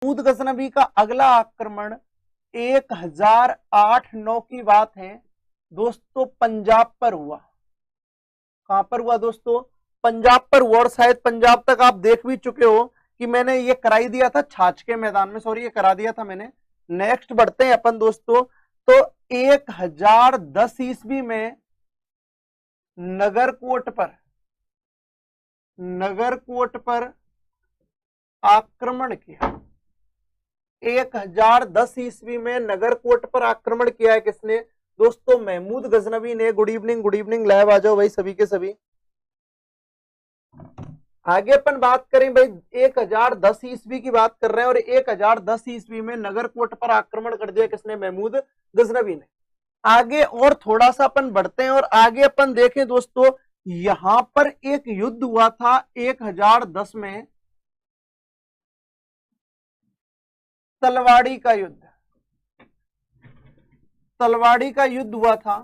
महमूद गजनवी का अगला आक्रमण 1008-9 की बात है दोस्तों, पंजाब पर हुआ। कहां पर हुआ दोस्तों? पंजाब पर हुआ। और शायद पंजाब तक आप देख भी चुके हो कि मैंने ये कराई दिया था छाछ के मैदान में, सॉरी ये करा दिया था मैंने। नेक्स्ट बढ़ते हैं अपन दोस्तों। तो 1010 ईस्वी में नगरकोट पर आक्रमण किया। 1010 ईस्वी में नगरकोट पर आक्रमण किया है किसने? दोस्तों महमूद गजनवी ने। गुड इवनिंग लाइव आ जाओ भाई सभी के सभी। आगे अपन बात करें भाई, 1010 ईस्वी की बात कर रहे हैं और 1010 ईस्वी में नगरकोट पर आक्रमण कर दिया किसने? महमूद गजनवी ने। आगे और थोड़ा सा अपन बढ़ते हैं और आगे अपन देखें दोस्तों, यहां पर एक युद्ध हुआ था 1010 में, तलवाड़ी का युद्ध। तलवाड़ी का युद्ध हुआ था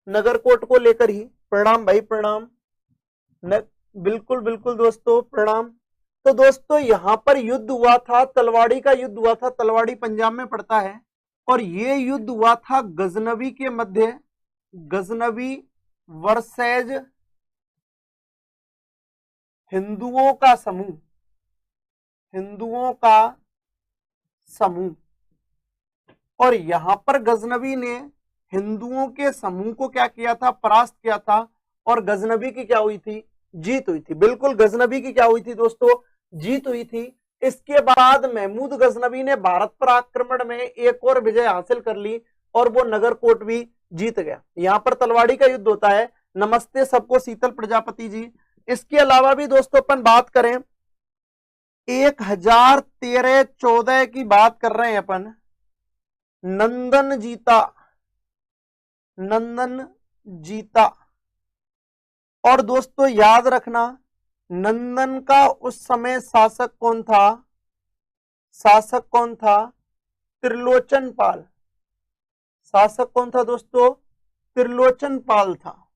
नगरकोट को लेकर ही। प्रणाम भाई प्रणाम। बिल्कुल बिल्कुल दोस्तों प्रणाम। तो दोस्तों यहां पर युद्ध हुआ था, तलवाड़ी का युद्ध हुआ था। तलवाड़ी पंजाब में पड़ता है और यह युद्ध हुआ था गजनवी के मध्य, गजनवी वर्सेज हिंदुओं का समूह, हिंदुओं का समूह। और यहां पर गजनवी ने हिंदुओं के समूह को क्या किया था? परास्त किया था। और गजनवी की क्या हुई थी? जीत हुई थी। बिल्कुल गजनवी की क्या हुई थी दोस्तों? जीत हुई थी। इसके बाद महमूद गजनवी ने भारत पर आक्रमण में एक और विजय हासिल कर ली और वो नगरकोट भी जीत गया। यहां पर तलवाड़ी का युद्ध होता है। नमस्ते सबको, शीतल प्रजापति जी। इसके अलावा भी दोस्तों अपन बात करें, 1013-14 की बात कर रहे हैं अपन। नंदन जीता। और दोस्तों याद रखना, नंदन का उस समय शासक कौन था? शासक कौन था? त्रिलोचन पाल। शासक कौन था दोस्तों? त्रिलोचन पाल था।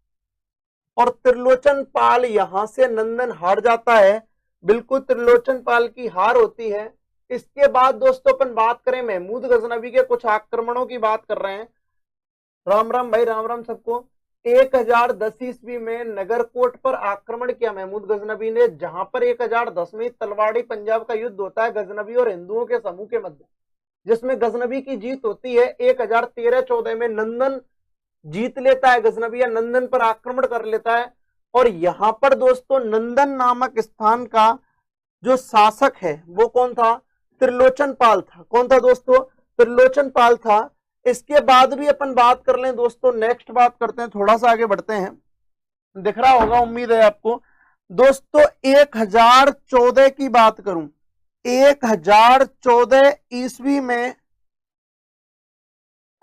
और त्रिलोचन पाल यहां से नंदन हार जाता है। बिल्कुल त्रिलोचन पाल की हार होती है। इसके बाद दोस्तों अपन बात करें महमूद गजनवी के कुछ आक्रमणों की बात कर रहे हैं। राम राम भाई, राम राम सबको। 1010 ईस्वी में नगरकोट पर आक्रमण किया महमूद गजनवी ने, जहां पर 1010 में तलवाड़ी पंजाब का युद्ध होता है गजनवी और हिंदुओं के समूह के मध्य, जिसमें गजनवी की जीत होती है। 1013-14 में नंदन जीत लेता है गजनवी, या नंदन पर आक्रमण कर लेता है। और यहां पर दोस्तों नंदन नामक स्थान का जो शासक है वो कौन था? त्रिलोचन पाल था। कौन था दोस्तों? त्रिलोचन पाल था। इसके बाद भी अपन बात कर लें दोस्तों, नेक्स्ट बात करते हैं, थोड़ा सा आगे बढ़ते हैं। दिख रहा होगा उम्मीद है आपको दोस्तों। 1014 की बात करूं, 1014 ईस्वी में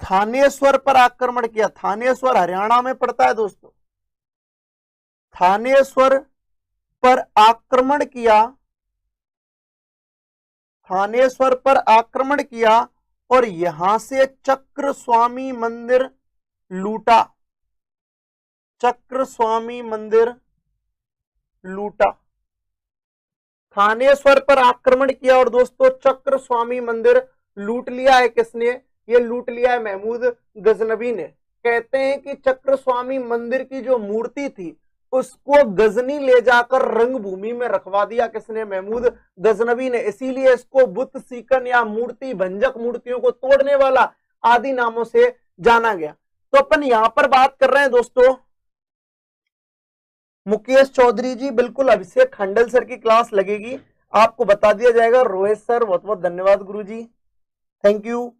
थानेश्वर पर आक्रमण किया। थानेश्वर हरियाणा में पड़ता है दोस्तों। थानेश्वर पर आक्रमण किया, थानेश्वर पर आक्रमण किया और यहां से चक्र स्वामी मंदिर लूटा। चक्र स्वामी मंदिर लूटा। थानेश्वर पर आक्रमण किया और दोस्तों चक्र स्वामी मंदिर लूट लिया है। किसने? ये लूट लिया है महमूद गजनवी ने। कहते हैं कि चक्र स्वामी मंदिर की जो मूर्ति थी उसको गजनी ले जाकर रंगभूमि में रखवा दिया। किसने? महमूद गजनवी ने। इसीलिए इसको बुत सीकन या मूर्ति भंजक, मूर्तियों को तोड़ने वाला आदि नामों से जाना गया। तो अपन यहां पर बात कर रहे हैं दोस्तों, मुकेश चौधरी जी बिल्कुल अभिषेक खंडल सर की क्लास लगेगी, आपको बता दिया जाएगा। रोहित सर बहुत बहुत धन्यवाद गुरुजी, थैंक यू।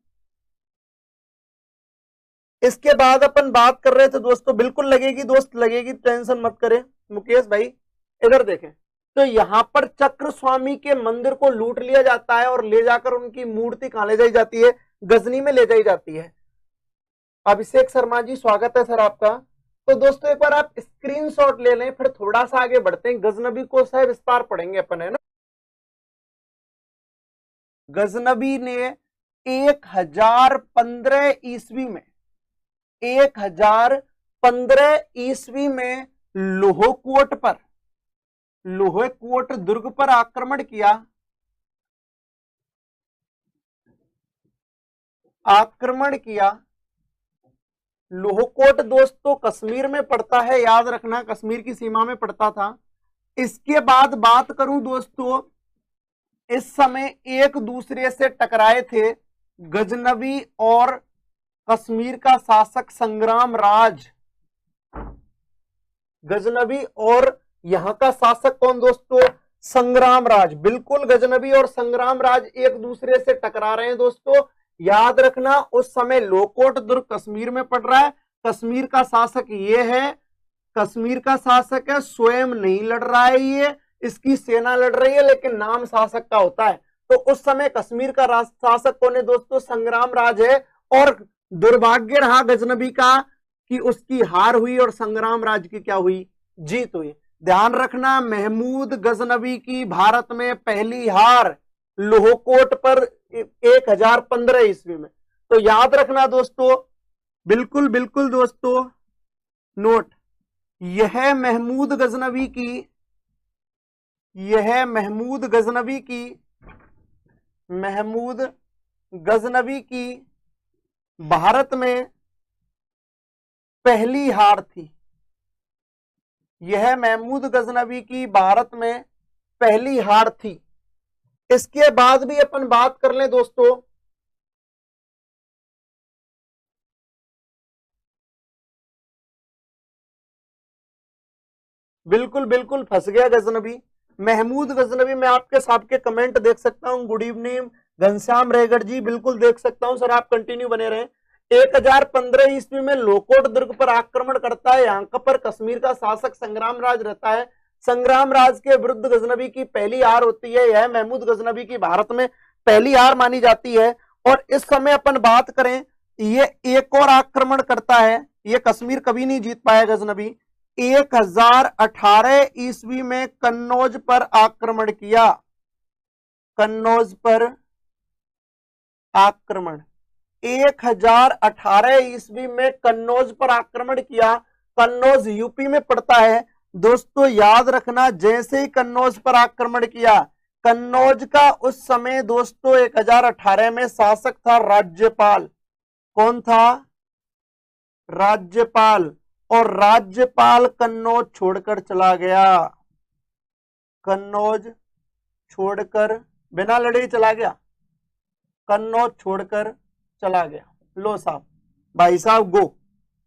इसके बाद अपन बात कर रहे थे दोस्तों, बिल्कुल लगेगी दोस्त, लगेगी, टेंशन मत करें मुकेश भाई। इधर देखें तो यहां पर चक्र स्वामी के मंदिर को लूट लिया जाता है और ले जाकर उनकी मूर्ति कहां ले जाई जाती है? गजनी में ले जाई जाती है। अभिषेक शर्मा जी स्वागत है सर आपका। तो दोस्तों एक बार आप स्क्रीनशॉट ले लें, फिर थोड़ा सा आगे बढ़ते हैं। गजनबी को सह विस्तार पढ़ेंगे अपन, है ना। गजनबी ने 1015 ईस्वी में, 1015 ईस्वी में लोहकोट पर, लोहकोट दुर्ग पर आक्रमण किया। आक्रमण किया। लोहकोट दोस्तों कश्मीर में पड़ता है, याद रखना, कश्मीर की सीमा में पड़ता था। इसके बाद बात करूं दोस्तों, इस समय एक दूसरे से टकराए थे गजनवी और कश्मीर का शासक संग्राम राज। गजनवी और यहां का शासक कौन दोस्तों? संग्राम राज। बिल्कुल, गजनवी और संग्राम राज एक दूसरे से टकरा रहे हैं दोस्तों। याद रखना, उस समय लोहकोट दुर्ग कश्मीर में पड़ रहा है। कश्मीर का शासक ये है, कश्मीर का शासक है, स्वयं नहीं लड़ रहा है ये, इसकी सेना लड़ रही है, लेकिन नाम शासक का होता है। तो उस समय कश्मीर का शासक कौन है दोस्तों? संग्राम राज है। और दुर्भाग्य रहा गजनवी का कि उसकी हार हुई और संग्राम राज की क्या हुई? जीत हुई। ध्यान रखना, महमूद गजनवी की भारत में पहली हार लोहकोट पर 1015 ईस्वी में। तो याद रखना दोस्तों, बिल्कुल बिल्कुल दोस्तों नोट, यह महमूद गजनवी की भारत में पहली हार थी। यह महमूद गजनवी की भारत में पहली हार थी। इसके बाद भी अपन बात कर लें दोस्तों, बिल्कुल बिल्कुल फंस गया गजनवी, महमूद गजनवी। मैं आपके सबके कमेंट देख सकता हूं। गुड इवनिंग घनश्याम रेगड़ जी, बिल्कुल देख सकता हूं सर, आप कंटिन्यू बने रहें। 1015 ईस्वी में लोहकोट दुर्ग पर आक्रमण करता है। यहां पर कश्मीर का शासक संग्राम राज रहता है। संग्राम राज के विरुद्ध गजनवी की पहली हार होती है। यह महमूद गजनवी की भारत में पहली हार मानी जाती है। और इस समय अपन बात करें, ये एक और आक्रमण करता है। ये कश्मीर कभी नहीं जीत पाया गजनवी। 1018 ईस्वी में कन्नौज पर आक्रमण किया। कन्नौज पर आक्रमण 1018 ईस्वी में कन्नौज पर आक्रमण किया। कन्नौज यूपी में पड़ता है दोस्तों। याद रखना, जैसे ही कन्नौज पर आक्रमण किया, कन्नौज का उस समय दोस्तों 1018 में शासक था राज्यपाल। कौन था? राज्यपाल। और राज्यपाल कन्नौज छोड़कर चला गया। कन्नौज छोड़कर बिना लड़े चला गया, कन्नौज छोड़कर चला गया। लो साहब, भाई साहब गो,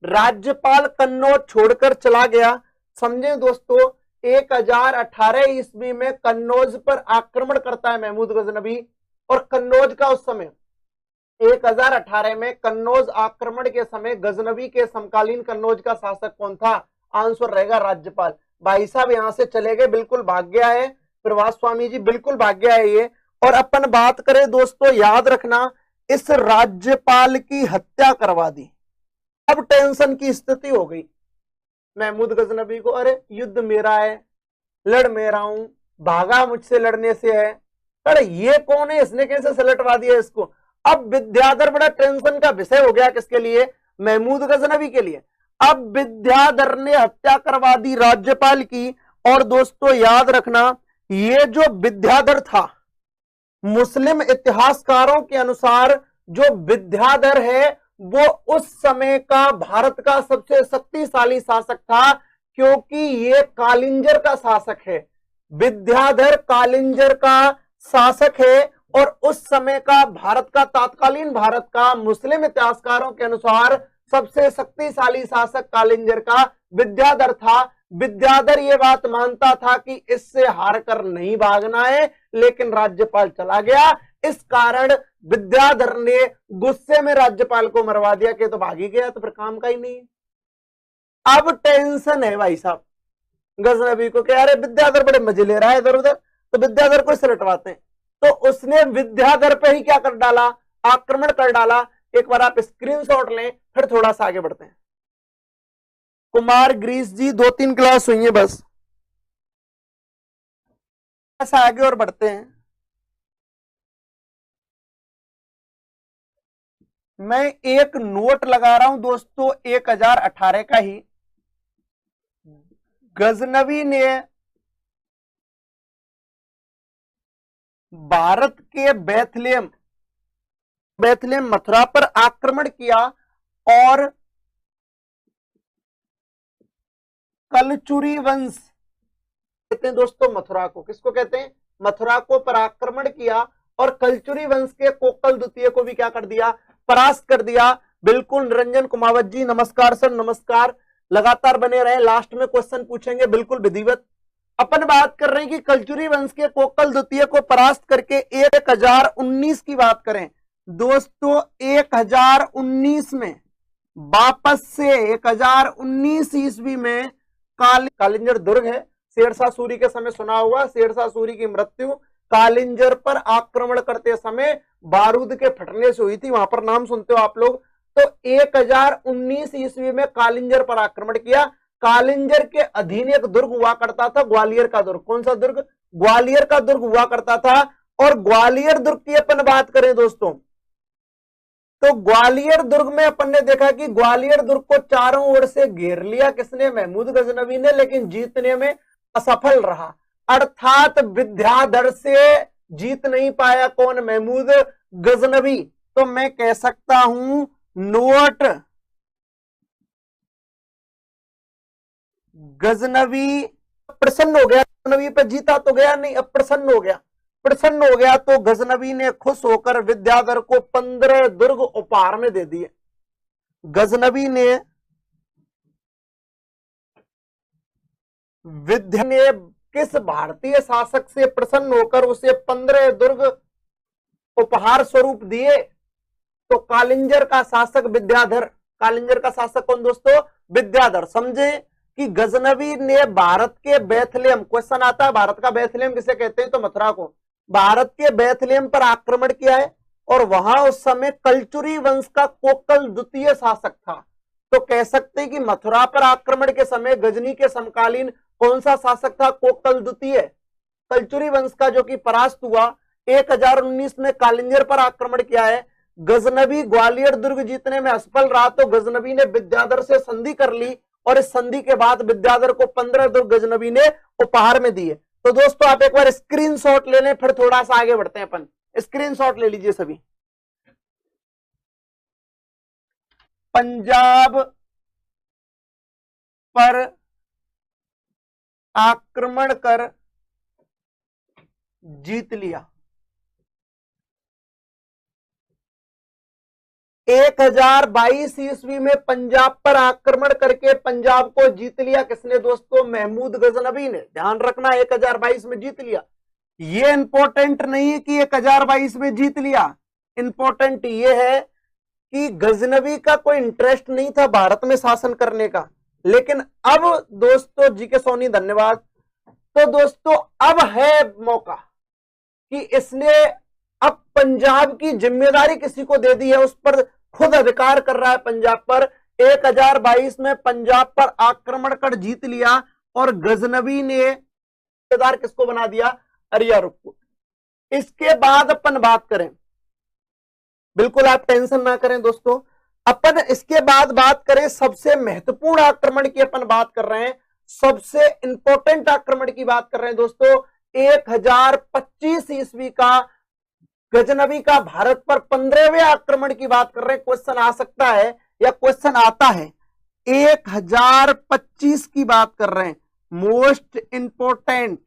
राज्यपाल कन्नौज छोड़कर चला गया। समझे दोस्तों, 1018 ईस्वी में कन्नौज पर आक्रमण करता है महमूद गजनवी। और कन्नौज का उस समय 1018 में कन्नौज आक्रमण के समय गजनवी के समकालीन कन्नौज का शासक कौन था? आंसर रहेगा राज्यपाल। भाई साहब यहां से चले गए, बिल्कुल भाग गया है प्रभास स्वामी जी, बिल्कुल भाग गया है ये। और अपन बात करें दोस्तों, याद रखना, इस राज्यपाल की हत्या करवा दी। अब टेंशन की स्थिति हो गई महमूद गजनवी को। अरे युद्ध मेरा है, लड़ मैं रहा हूं, भागा मुझसे लड़ने से है। अरे ये कौन है, इसने कैसे सलटवा दिया इसको? अब विद्याधर बड़ा टेंशन का विषय हो गया। किसके लिए? महमूद गजनवी के लिए। अब विद्याधर ने हत्या करवा दी राज्यपाल की। और दोस्तों याद रखना, ये जो विद्याधर था, मुस्लिम इतिहासकारों के अनुसार जो विद्याधर है वो उस समय का भारत का सबसे शक्तिशाली शासक था, क्योंकि ये कालिंजर का शासक है। विद्याधर कालिंजर का शासक है। और उस समय का भारत का, तात्कालीन भारत का मुस्लिम इतिहासकारों के अनुसार सबसे शक्तिशाली शासक कालिंजर का विद्याधर था। विद्याधर ये बात मानता था कि इससे हारकर नहीं भागना है, लेकिन राज्यपाल चला गया। इस कारण विद्याधर ने गुस्से में राज्यपाल को मरवा दिया कि तो भागी गया, तो फिर काम का ही नहीं है। अब टेंशन है भाई साहब गजनवी को, कह रहे विद्याधर बड़े मजे ले रहा है इधर उधर, तो विद्याधर को सलटवाते हैं। तो उसने विद्याधर पे ही क्या कर डाला? आक्रमण कर डाला। एक बार आप स्क्रीनशॉट लें, फिर थोड़ा सा आगे बढ़ते हैं। कुमार ग्रीस जी 2-3 क्लास हुई है बस, ऐसा आगे और बढ़ते हैं। मैं एक नोट लगा रहा हूं दोस्तों 1018 का ही। गजनवी ने भारत के बेथलेहम बेथलेम मथुरा पर आक्रमण किया और कलचुरी वंश कहते हैं दोस्तों मथुरा को, किसको कहते हैं? मथुरा को पर आक्रमण किया और कलचुरी वंश के कोकल द्वितीय को भी क्या कर दिया? परास्त कर दिया। बिल्कुल निरंजन कुमावत जी नमस्कार सर, नमस्कार, लगातार बने रहे, लास्ट में क्वेश्चन पूछेंगे बिल्कुल विधिवत। अपन बात कर रहे हैं कि कलचुरी वंश के कोकल द्वितीय को परास्त करके 1019 की बात करें दोस्तों, 1019 में वापस से 1019 ईस्वी में कालिंजर दुर्ग है, शेरशाह सूरी के समय सुना होगा, शेरशाह सूरी की मृत्यु कालिंजर पर आक्रमण करते समय बारूद के फटने से हुई थी, वहां पर नाम सुनते हो आप लोग। तो 1019 ईस्वी में कालिंजर पर आक्रमण किया। कालिंजर के अधीन एक दुर्ग हुआ करता था, ग्वालियर का दुर्ग। कौन सा दुर्ग? ग्वालियर का दुर्ग हुआ करता था। और ग्वालियर दुर्ग की अपन बात करें दोस्तों, तो ग्वालियर दुर्ग में अपन ने देखा कि ग्वालियर दुर्ग को चारों ओर से घेर लिया किसने? महमूद गजनवी ने, लेकिन जीतने में असफल रहा, अर्थात विद्याधर से जीत नहीं पाया। कौन? महमूद गजनवी। तो मैं कह सकता हूं नोट गजनवी प्रसन्न हो गया, गजनवी पे जीता तो गया नहीं, अब प्रसन्न हो गया। प्रसन्न हो गया तो गजनवी ने खुश होकर विद्याधर को 15 दुर्ग उपहार में दे दिए। गजनवी ने किस भारतीय शासक से प्रसन्न होकर उसे 15 दुर्ग उपहार स्वरूप दिए? तो कालिंजर का शासक विद्याधर। कालिंजर का शासक कौन दोस्तों? विद्याधर। समझे कि गजनवी ने भारत के बेथलेम, क्वेश्चन आता है भारत का बेथलेम किसे कहते हैं? तो मथुरा को। भारत के बेथलेम पर आक्रमण किया है और वहां उस समय कलचुरी वंश का कोकल द्वितीय शासक था। तो कह सकते हैं कि मथुरा पर आक्रमण के समय गजनी के समकालीन कौन सा शासक था? कोकल द्वितीय। कलचुरी वंश का जो कि परास्त हुआ। 1019 में कालिंजर पर आक्रमण किया है। गजनवी ग्वालियर दुर्ग जीतने में असफल रहा तो गजनवी ने विद्याधर से संधि कर ली और इस संधि के बाद विद्याधर को 15 दुर्ग गजनवी ने उपहार में दिए। तो दोस्तों आप एक बार स्क्रीनशॉट ले लें, फिर थोड़ा सा आगे बढ़ते हैं अपन। स्क्रीनशॉट ले लीजिए सभी। पंजाब पर आक्रमण कर जीत लिया। 1022 ईस्वी में पंजाब पर आक्रमण करके पंजाब को जीत लिया किसने दोस्तों? महमूद गजनवी ने। ध्यान रखना 1022 में जीत लिया। ये इंपॉर्टेंट नहीं है कि 1022 में जीत लिया, इंपॉर्टेंट ये है कि गजनवी का कोई इंटरेस्ट नहीं था भारत में शासन करने का। लेकिन अब दोस्तों, जी के सोनी धन्यवाद। तो दोस्तों अब है मौका कि इसने अब पंजाब की जिम्मेदारी किसी को दे दी है, उस पर खुद अधिकार कर रहा है पंजाब पर। 1022 में पंजाब पर आक्रमण कर जीत लिया और गजनवी ने जिम्मेदार किसको बना दिया? अरियारुख को। इसके बाद अपन बात करें, बिल्कुल आप टेंशन ना करें दोस्तों, अपन इसके बाद बात करें सबसे महत्वपूर्ण आक्रमण की अपन बात कर रहे हैं, सबसे इंपॉर्टेंट आक्रमण की बात कर रहे हैं दोस्तों। 1025 ईस्वी का गजनवी का भारत पर 15वें आक्रमण की बात कर रहे हैं। क्वेश्चन आ सकता है या क्वेश्चन आता है। 1025 की बात कर रहे हैं, मोस्ट इंपोर्टेंट।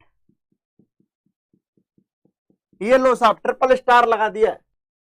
ये लो साहब ट्रिपल स्टार लगा दिया है।